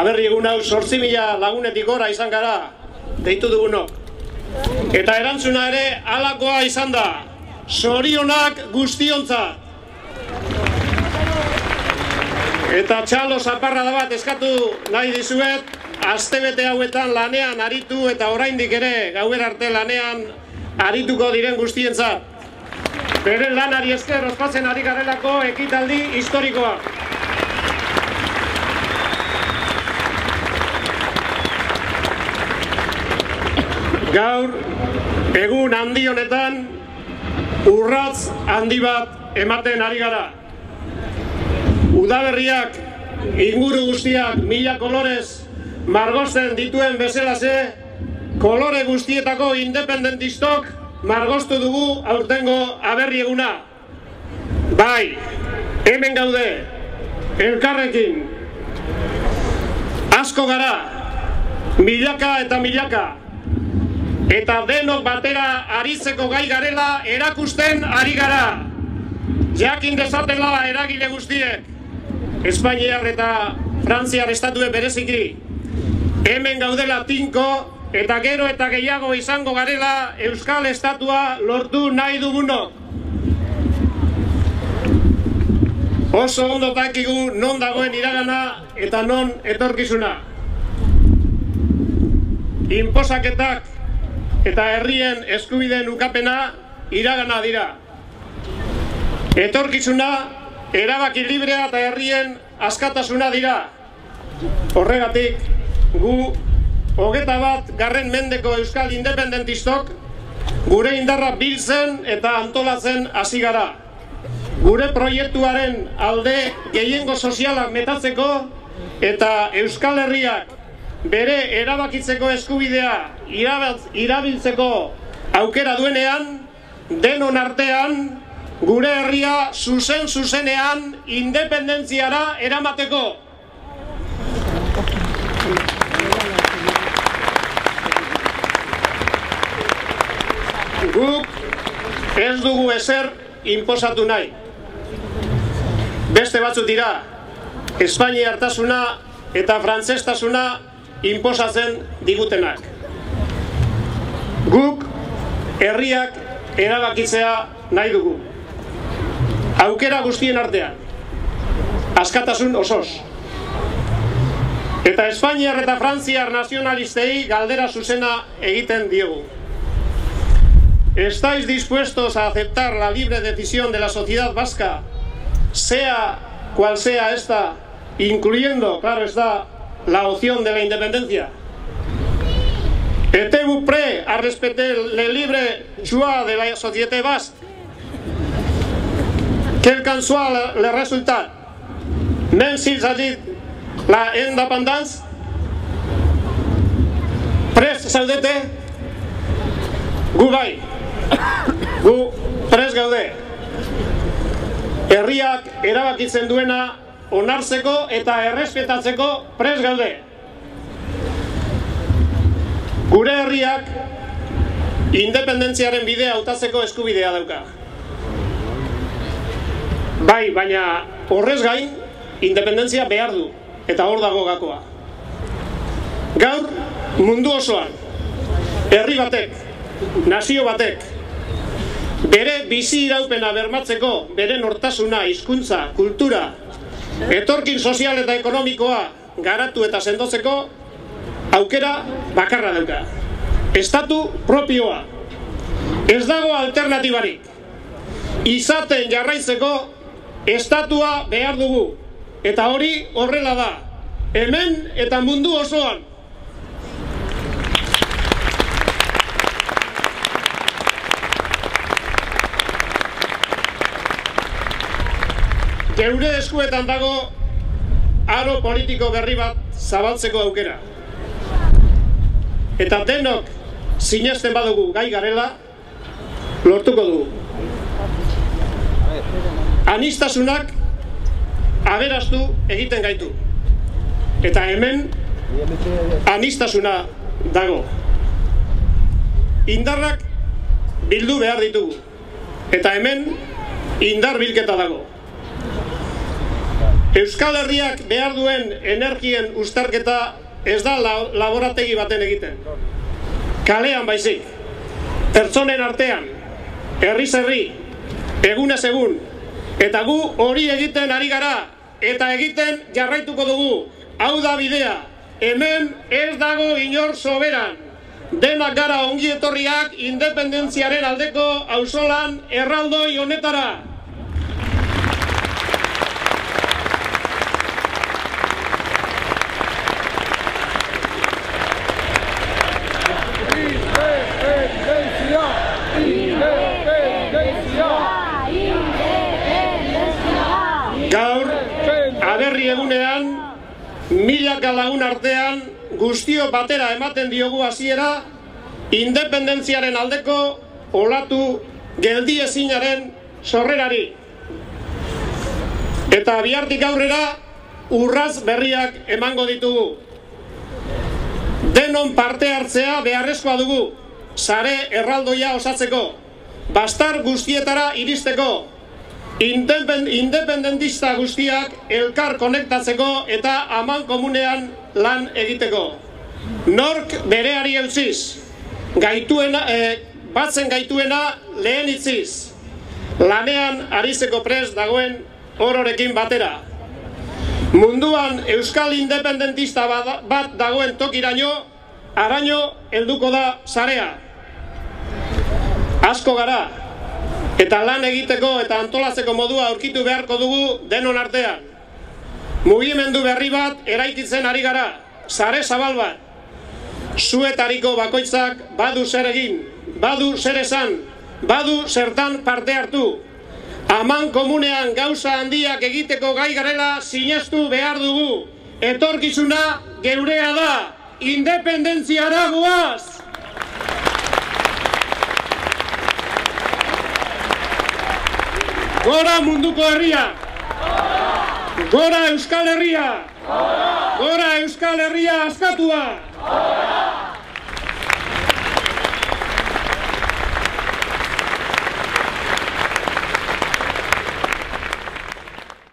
Aberri egun hau 8.000 lagunetik gora izan gara, deitu dugunok. Eta erantzuna ere halakoa izan da, zorionak guztiontzat. Eta txalo zaparrada bat eskatu nahi dizuet, astebete hauetan lanean aritu eta oraindik ere gauer arte lanean arituko diren guztientzat. Beren lanari esker ospatzen ari garelako ekitaldi historikoa. Gaur, egun handi honetan, urratz handi bat ematen ari gara. Udaberriak, inguru guztiak, 1000 kolorez margosten dituen bezalaze, kolore guztietako independentistok margostu dugu aurtengo aberri eguna. Bai, hemen gaude, elkarrekin. Asko gara, milaka eta milaka. Eta denok batera aritzeko gai garela erakusten ari gara. Jakin dezatela eragile guztiek, Espainiar eta Frantziar estatue bereziki, hemen gaudela tinko eta gero eta gehiago izango garela Euskal Estatua lortu nahi dugunok. Oso ondo dakigu non dagoen iragana eta non etorkizuna. Inposaketak eta herrien eskubideen ukapena iragana dira. Etorkizuna, erabaki librea eta herrien askatasuna dira. Horregatik, gu 21. mendeko euskal independentistok gure indarra biltzen eta antolatzen hasi gara. Gure proiektuaren alde gehiengo sozialak metatzeko eta Euskal Herriak bere erabakitzeko eskubidea irabiltzeko aukera duenean, denon artean, gure herria zuzenean independentziara eramateko. Guk ez dugu ezer inposatu nahi. Beste batzuk dira, Espainia hartasuna eta frantzestasuna inposatzen digutenak. Guk herriak erabakitzea nahi dugu. Aukera guztien artean, askatasun osoz. Eta Espainiar eta Frantziar nazionalistei galdera zuzena egiten diegu. ¿Estáis dispuestos a aceptar la libre decisión de la sociedad vasca, sea cual sea esta, incluyendo, claro está, la opción de la independencia? ¿Êtes-vous prêts à respecter le libre choix de la société basque, quel qu'en soit le résultat, même s'il s'agit de la indépendance? Prest zaudete? Gu bai, gu prest gaude. Herriak erabakitzen duena onartzeko eta errespetatzeko prest gaude. Gure herriak independentziaren bidea hautatzeko eskubidea dauka. Bai, baina horrez gain, independentzia behar du, eta hor dago gakoa. Gaur, mundu osoan, herri batek, nazio batek, bere bizi iraupena bermatzeko, bere nortasuna, hizkuntza, kultura, etorkin sozial eta ekonomikoa garatu eta sendotzeko, aukera bakarra dauka. Estatu propioa. Ez dago alternatibarik. Izaten jarraitzeko estatua behar dugu. Eta hori horrela da. Hemen eta mundu osoan. Geure eskuetan dago aro politiko berri bat zabaltzeko aukera. Eta denok sinesten badugu gai garela, lortuko dugu. Anistasunak aberastu egiten gaitu. Eta hemen anistasuna dago. Indarrak bildu behar ditugu. Eta hemen indar bilketa dago. Euskal Herriak behar duen energien uztarketa ez da laborategi baten egiten. Kalean baizik, pertsonen artean, herriz herri, egunez egun, eta gu hori egiten ari gara, eta egiten jarraituko dugu. Hau da bidea, hemen ez dago inor soberan. Denak gara ongi etorriak independentziaren aldeko auzolan erraldoi honetara. Gaur, aberri egunean, milaka lagun artean, guztio batera ematen diogu hasiera, independentziaren aldeko olatu geldiezinaren sorrerari. Eta bihartik aurrera, urraz berriak emango ditugu. Denon parte hartzea beharrezkoa dugu, sare erraldoia osatzeko, bastar guztietara iristeko, independentista guztiak elkar konektatzeko eta aman komunean lan egiteko. Nork bereari eutziz, batzen gaituena lehen itziz, lanean arizeko prest dagoen ororekin batera. Munduan euskal independentista bat dagoen tokiraino, araño helduko da sarea. Asko gara, eta lan egiteko eta antolatzeko modua aurkitu beharko dugu denon artean. Mugimendu berri bat eraikitzen ari gara, sare zabal bat. Zuetariko bakoitzak badu zer egin, badu zer esan, badu zertan parte hartu. Aman komunean gauza handiak egiteko gai garela sinestu behar dugu. Etorkizuna geurea da, independentziara goaz! Gora munduko herria! Gora Euskal Herria! Gora Euskal Herria askatua!